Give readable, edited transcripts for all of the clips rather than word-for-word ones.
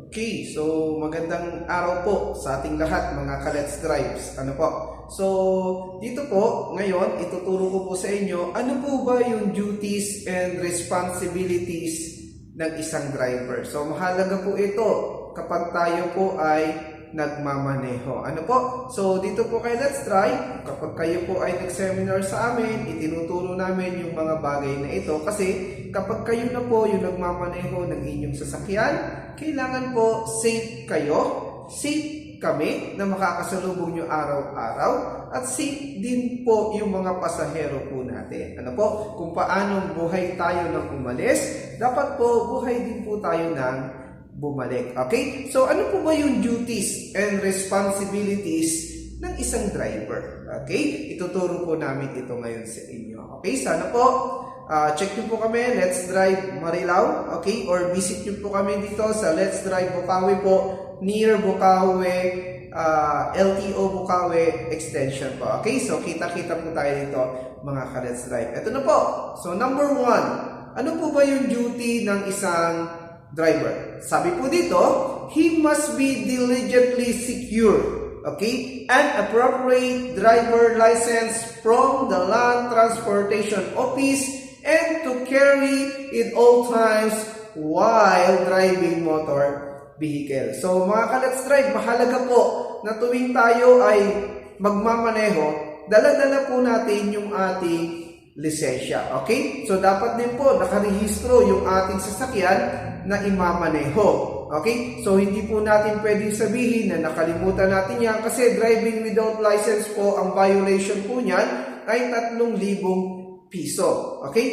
Okay, so magandang araw po sa ating lahat mga ka-Let's Drives. Ano po? So, dito po, ngayon, ituturo ko po sa inyo, ano po ba yung duties and responsibilities ng isang driver. So, mahalaga po ito kapag tayo po ay nagmamaneho. Ano po? So, dito po kay Let's Drive, kapag kayo po ay nag-seminar sa amin, itinuturo namin yung mga bagay na ito kasi kapag kayo na po yung nagmamaneho ng inyong sasakyan, kailangan po safe kayo, safe kami na makakasalubong nyo araw-araw at safe din po yung mga pasahero po natin. Ano po? Kung paanong buhay tayo nang umalis, dapat po buhay din po tayo ng bumalik. Okay? So, ano po ba yung duties and responsibilities ng isang driver? Okay? Ituturo po namin ito ngayon sa inyo. Okay? Sana po, check nyo po kami, Let's Drive Marilao. Okay? Or visit nyo po kami dito sa Let's Drive Bukawi po, near Bukawi, LTO Bukawi Extension po. Okay? So, kita-kita po tayo dito, mga ka-Let's Drive. Ito na po. So, number 1, ano po ba yung duty ng isang driver? Sabi po dito, he must be diligently secure, okay, and appropriate driver license from the Land Transportation Office and to carry it all times while driving motor vehicle. So mga ka-Let's Drive, mahalaga po na tuwing tayo ay magmamaneho, dala-dala po natin yung ating lisensya. Okay? So, dapat din po nakarehistro yung ating sasakyan na imamaneho. Okay? So, hindi po natin pwedeng sabihin na nakalimutan natin yan kasi driving without license po, ang violation po niyan ay 3,000 piso. Okay?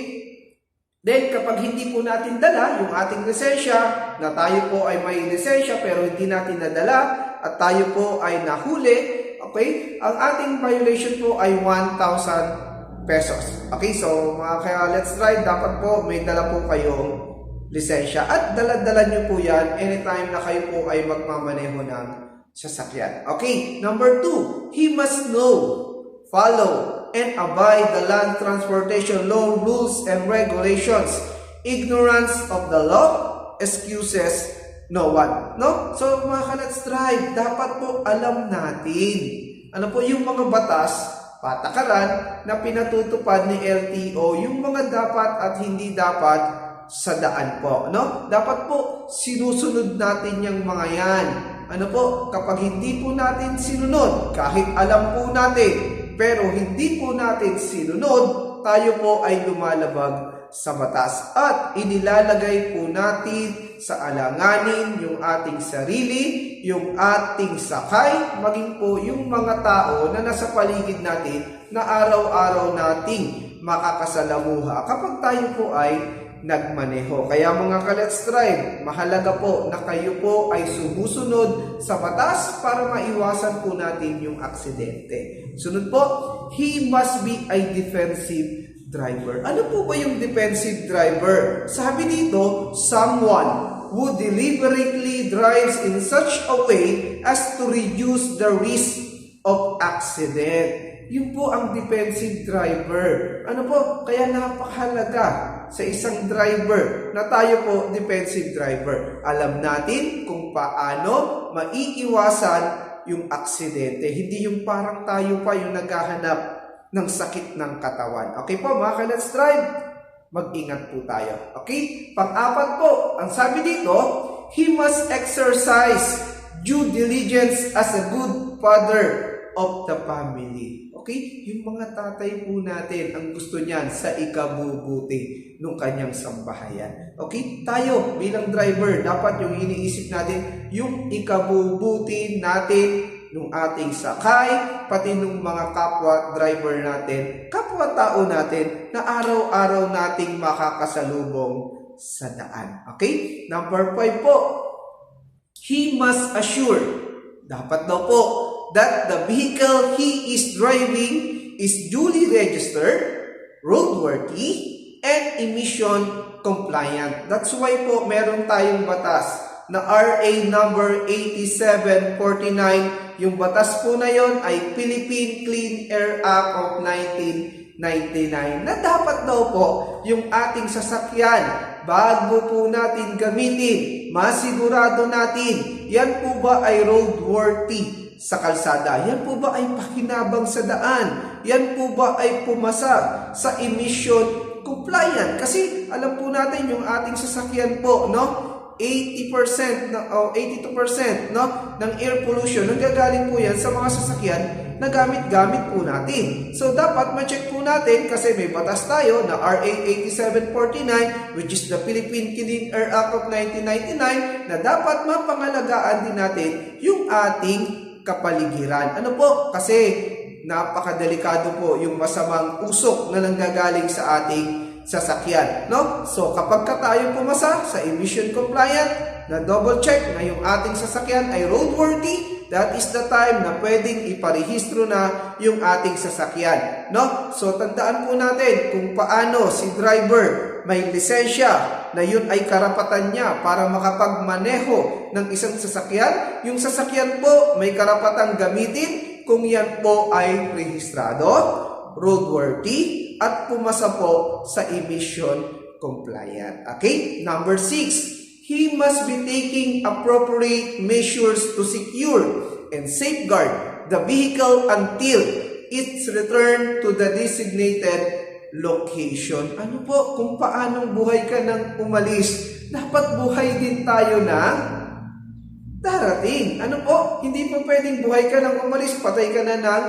Then, kapag hindi po natin dala yung ating lisensya, na tayo po ay may lisensya pero hindi natin nadala at tayo po ay nahuli, okay? Ang ating violation po ay 1,000 pesos. Okay, so mga ka-Let's Drive, dapat po may dala po kayong lisensya at dala-dala nyo po yan anytime na kayo po ay magmamaneho ng sasakyan. Okay, number 2, he must know, follow, and abide the land transportation law, rules, and regulations. Ignorance of the law excuses no one. No? So mga ka-Let's Drive, dapat po alam natin ano po yung mga batas, patakaran na pinatutupad ni LTO, yung mga dapat at hindi dapat sa daan po, no? Dapat po sinusunod natin yung mga yan. Ano po, kapag hindi po natin sinunod, kahit alam po natin, pero hindi po natin sinunod, tayo po ay lumalabag sa batas at inilalagay po natin sa alanganin yung ating sarili, yung ating sakay, maging po yung mga tao na nasa paligid natin na araw-araw nating makakasalamuha kapag tayo po ay nagmaneho. Kaya mga ka-Let's Drive, mahalaga po na kayo po ay sumusunod sa batas para maiwasan po natin yung aksidente. Sunod po, he must be a defensive driver. Ano po ba yung defensive driver? Sabi dito, someone who deliberately drives in such a way as to reduce the risk of accident. Yun po ang defensive driver. Ano po? Kaya napakahalaga sa isang driver na tayo po defensive driver. Alam natin kung paano maiiwasan yung aksidente. Hindi yung parang tayo pa yung naghahanap ng sakit ng katawan. Okay po mga ka-Let's Drive, mag-ingat po tayo. Okay? Pang-apat po, ang sabi dito, he must exercise due diligence as a good father of the family. Okay? Yung mga tatay po natin, ang gusto niyan sa ikabubuti ng kanyang sambahayan. Okay? Tayo bilang driver, dapat yung iniisip natin, yung ikabubuti natin ng ating sakay, pati ng mga kapwa driver natin, kapwa tao natin, na araw-araw nating makakasalubong sa daan. Okay? Number 5 po, he must assure, dapat daw po, that the vehicle he is driving is duly registered, roadworthy, and emission compliant. That's why po meron tayong batas na RA number 8749. Yung batas po na yon ay Philippine Clean Air Act of 1999 na dapat daw po yung ating sasakyan bago po natin gamitin, masigurado natin, yan po ba ay roadworthy sa kalsada? Yan po ba ay pakinabang sa daan? Yan po ba ay pumasa sa emission compliant? Kasi alam po natin yung ating sasakyan po, no? 80% o 82% no, ng air pollution nanggagaling po yan sa mga sasakyan na gamit-gamit po natin. So dapat ma-check po natin kasi may batas tayo na RA 8749 which is the Philippine Clean Air Act of 1999 na dapat mapangalagaan din natin yung ating kapaligiran. Ano po? Kasi napakadelikado po yung masamang usok na nanggagaling sa ating sasakyan, no? So kapag tayo pumasa sa emission compliant, na double check na yung ating sasakyan ay roadworthy, that is the time na pwedeng iparehistro na yung ating sasakyan, no? So tandaan po natin kung paano si driver may lisensya na yun ay karapatan niya para makapagmaneho ng isang sasakyan. Yung sasakyan po may karapatang gamitin kung yan po ay rehistrado, roadworthy, at pumasa po sa emission compliant. Okay? Number 6, he must be taking appropriate measures to secure and safeguard the vehicle until its return to the designated location. Ano po? Kung paanong buhay ka nang umalis, dapat buhay din tayo na darating. Ano po? Hindi po pwedeng buhay ka nang umalis, patay ka na nang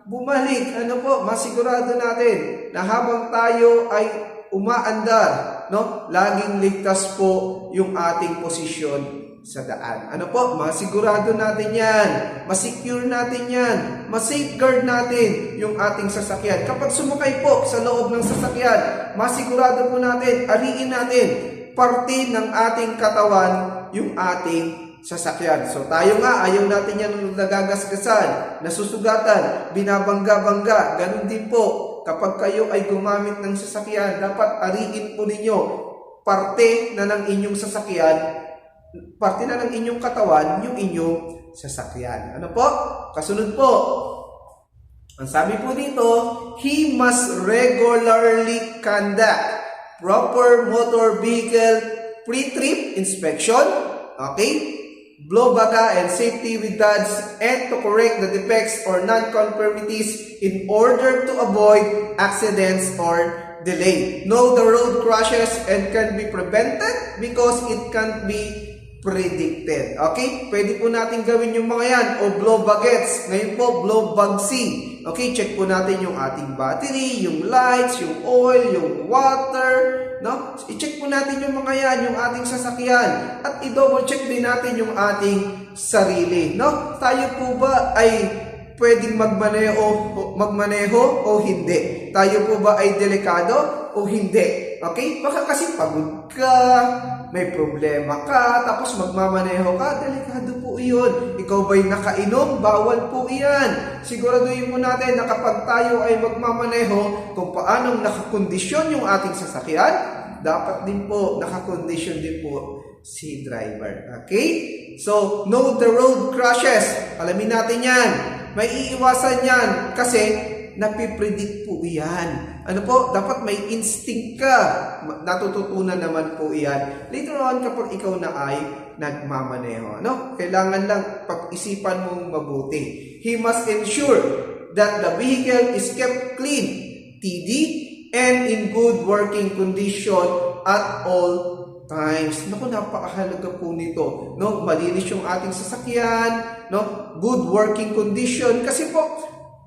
bumalik. Ano po, masigurado natin na habang tayo ay umaandar, no, laging ligtas po yung ating posisyon sa daan. Ano po, masigurado natin yan, masecure natin yan, masafeguard natin yung ating sasakyan. Kapag sumakay po sa loob ng sasakyan, masigurado po natin, ariin natin, parte ng ating katawan yung ating sasakyan. So tayo nga, ayaw natin yan nagagasgasan, nasusugatan, binabangga-bangga. Ganun din po, kapag kayo ay gumamit ng sasakyan, dapat ariin po ninyo parte na ng inyong sasakyan, parte na ng inyong katawan, yung inyong sasakyan. Ano po? Kasunod po, ang sabi po dito, he must regularly conduct proper motor vehicle pre-trip inspection, okay? Blow baga and safety with dads and to correct the defects or non-conformities in order to avoid accidents or delay. Know the road crashes and can be prevented because it can't be predicted. Okay? Pwede po natin gawin yung mga yan o blow bagets. Ngayon po, blow bagsi. Okay? Check po natin yung ating battery, yung lights, yung oil, yung water, no? I-check po natin yung mga yan, yung ating sasakyan. At i-double check din natin yung ating sarili, no? Tayo po ba ay pwedeng magmaneho o hindi? Tayo po ba ay delikado o hindi? Okay? Baka kasi pagod ka, may problema ka, tapos magmamaneho ka, delikado po iyon. Ikaw ba'y nakainom? Bawal po iyan. Siguraduhin mo natin na kapag tayo ay magmamaneho, kung paanong nakakondisyon yung ating sasakyan, dapat din po nakakondisyon din po si driver. Okay? So, know the road crashes. Alamin natin yan. May iiwasan yan kasi napipredict po iyan. Ano po? Dapat may instinct ka. Natututunan naman po iyan. Later on, kapag ikaw na ay nagmamaneho. No? Kailangan lang pag-isipan mong mabuti. He must ensure that the vehicle is kept clean, tidy, and in good working condition at all times. Naku, napakahalaga po nito. No? Malinis yung ating sasakyan, no? Good working condition. Kasi po,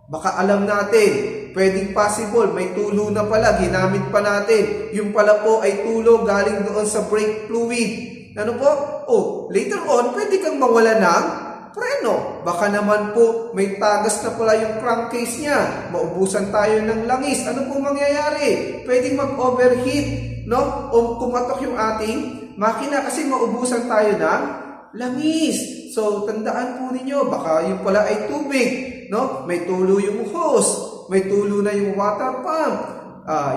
baka alam natin, pwedeng possible, may tulo na pala, ginamit pa natin. Yung pala po ay tulo galing doon sa brake fluid. Ano po? Oh, later on, pwede kang mawala ng preno. Baka naman po, may tagas na pala yung crankcase niya. Maubusan tayo ng langis. Ano po mangyayari? Pwedeng mag-overheat, no? O kumatok yung ating makina kasi maubusan tayo ng langis. So, tandaan po ninyo, baka yung pala ay tubig, no? May tulo yung hose, may tulo na yung water pump.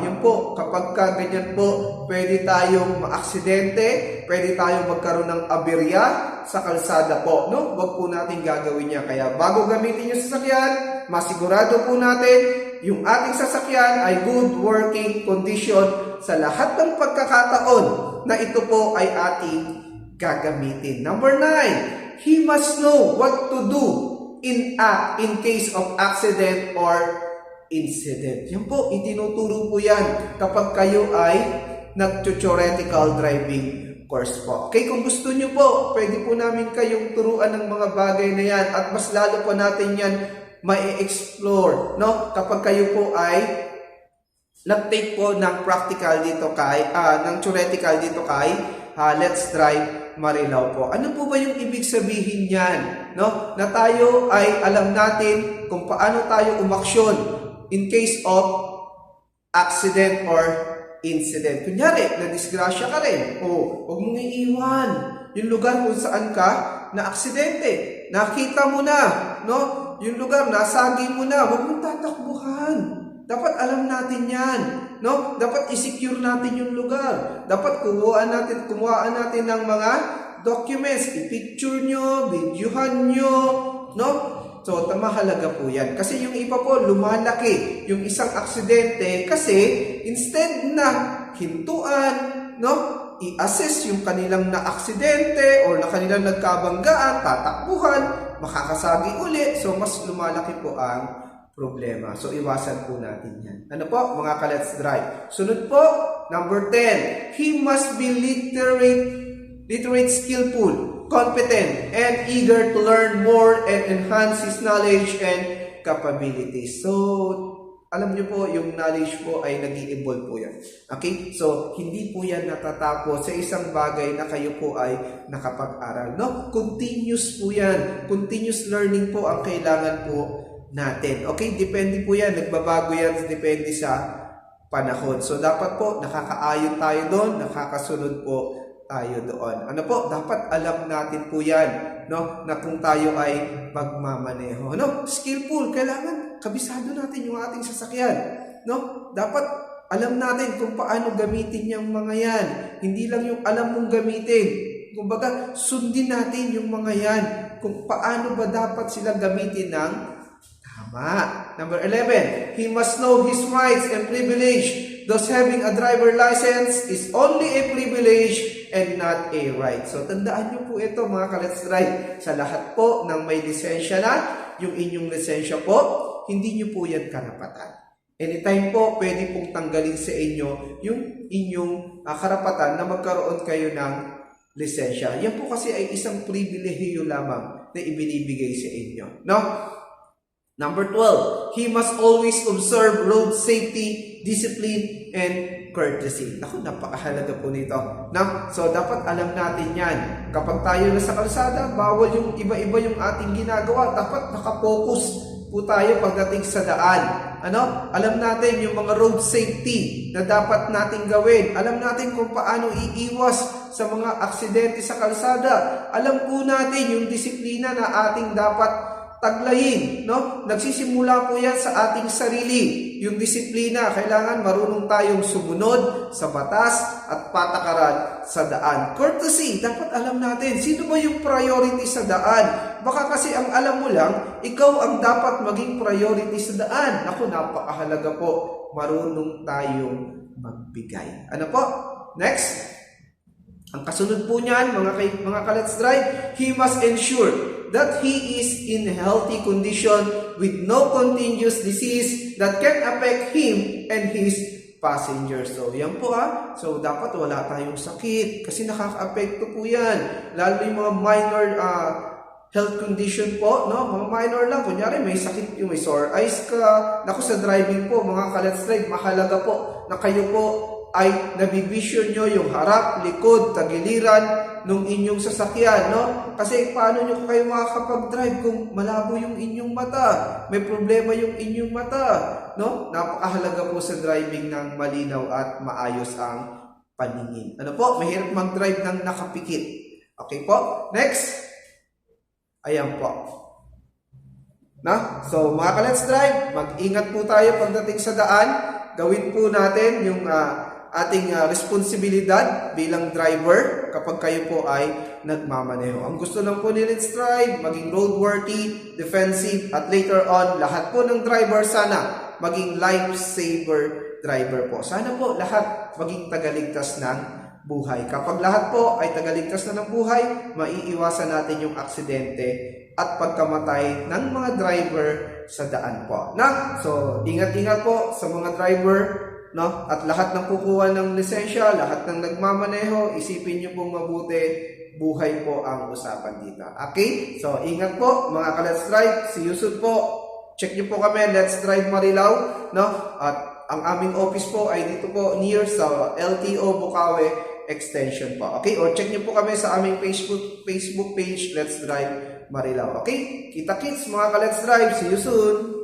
Yun po, kapag ganyan po, pwede tayong maaksidente, pwede tayong magkaroon ng aberya sa kalsada po, no? Huwag po natin gagawin niya. Kaya bago gamitin yung sasakyan, masigurado po natin yung ating sasakyan ay good working condition sa lahat ng pagkakataon na ito po ay ating gagamitin. Number 9, he must know what to do in case of accident or incident. Yan po, itinuturo po yan kapag kayo ay nag-theoretical driving course po. Okay, kung gusto nyo po, pwede po namin kayong turuan ng mga bagay na yan at mas lalo po natin yan ma-explore, no? Kapag kayo po ay nag-take po ng practical dito ng theoretical dito Let's Drive Marilao po. Ano po ba yung ibig sabihin niyan? No? Na tayo ay alam natin kung paano tayo umaksyon in case of accident or incident. Kunyari, na-disgrasya ka rin. Huwag mong iiwan yung lugar kung saan ka na aksidente. Nakita mo na, no? Yung lugar, nasagi mo na. Huwag mong tatakbuhan. Dapat alam natin yan, no? Dapat i-secure natin yung lugar. Dapat kumuhaan natin ng mga documents. I-picture nyo, videohan nyo, no? So, mahalaga po yan. Kasi yung iba po, lumalaki yung isang aksidente kasi instead na hintuan, no? I-assess yung kanilang na-aksidente or na kanilang nagkabanggaan, tatakbuhan, makakasagi uli. So, mas lumalaki po ang problema. So, iwasan po natin yan. Ano po, mga ka-Let's Drive? Sunod po, number 10. He must be literate, skillful, competent, and eager to learn more and enhance his knowledge and capabilities. So, alam niyo po, yung knowledge po ay nag-i-evolve po yan. Okay? So, hindi po yan natatapos sa isang bagay na kayo po ay nakapag-aral. No? Continuous po yan. Continuous learning po ang kailangan po natin. Okay? Depende po yan. Nagbabago yan. Depende sa panahon. So, dapat po, nakakaayon tayo doon. Nakakasunod po tayo doon. Ano po? Dapat alam natin po yan, no? Na kung tayo ay magmamaneho. No? Skillful. Kailangan kabisado natin yung ating sasakyan. No? Dapat alam natin kung paano gamitin yung mga yan. Hindi lang yung alam mong gamitin. Kumbaga, sundin natin yung mga yan. Kung paano ba dapat sila gamitin ng tama. Number 11, he must know his rights and privilege. Thus, having a driver license is only a privilege and not a right. So, tandaan nyo po ito mga ka-Let's Drive. Sa lahat po ng may lisensya na, yung inyong lisensya po, hindi nyo po yan karapatan. Anytime po, pwede pong tanggalin sa inyo yung inyong karapatan na magkaroon kayo ng lisensya. Yan po kasi ay isang pribilehiyo lamang na ibinibigay sa inyo. No? Number 12, he must always observe road safety, discipline, and courtesy. Naku, napakahalaga po nito. No? So, dapat alam natin yan. Kapag tayo nasa kalsada, bawal yung iba-iba yung ating ginagawa. Dapat nakapokus po tayo pagdating sa daan. Ano? Alam natin yung mga road safety na dapat nating gawin. Alam natin kung paano iiwas sa mga aksidente sa kalsada. Alam po natin yung disiplina na ating dapat taglayin, no? Nagsisimula po yan sa ating sarili. Yung disiplina, kailangan marunong tayong sumunod sa batas at patakaran sa daan. Courtesy, dapat alam natin, sino ba yung priority sa daan? Baka kasi ang alam mo lang, ikaw ang dapat maging priority sa daan. Naku, napakahalaga po, marunong tayong magbigay. Ano po? Next. Ang kasunod po niyan, mga ka-Let's Drive, he must ensure that he is in healthy condition with no contagious disease that can affect him and his passengers. So, yan po So, dapat wala tayong sakit kasi nakaka-apekto po yan. Lalo yung mga minor health condition po, no? Mga minor lang. Kunyari, may sakit yung may sore eyes ka. Naku, sa driving po, mga ka-Let's Drive, mahalaga po na kayo po ay nabibisyon nyo yung harap, likod, tagiliran nung inyong sasakyan, no? Kasi paano nyo kayo makakapag-drive kung malabo yung inyong mata? May problema yung inyong mata, no? Napakahalaga po sa driving ng malinaw at maayos ang paningin. Ano po? Mahirap mag-drive ng nakapikit. Okay po? Next. Ayan po. Na? So, mga ka-Let's Drive, mag-ingat po tayo pagdating sa daan. Gawin po natin yung ating responsibilidad bilang driver kapag kayo po ay nagmamaneho. Ang gusto lang po ni Let's Drive, maging roadworthy, defensive, at later on, lahat po ng driver sana maging lifesaver driver po. Sana po lahat maging tagaligtas ng buhay. Kapag lahat po ay tagaligtas na ng buhay, maiiwasan natin yung aksidente at pagkamatay ng mga driver sa daan po. So, ingat-ingat po sa mga driver, no? At lahat ng kukuha ng lisensya, lahat ng nagmamaneho, isipin niyo pong mabuti, buhay po ang usapan dito. Okay? So, ingat po mga ka-Let's Drive. See you soon po. Check niyo po kami, Let's Drive Marilao, no? At ang aming office po ay dito po near sa LTO Bukawe Extension po. Okay? Or check niyo po kami sa aming Facebook page, Let's Drive Marilao. Okay? Kita-kits mga ka-Let's Drive. See you soon.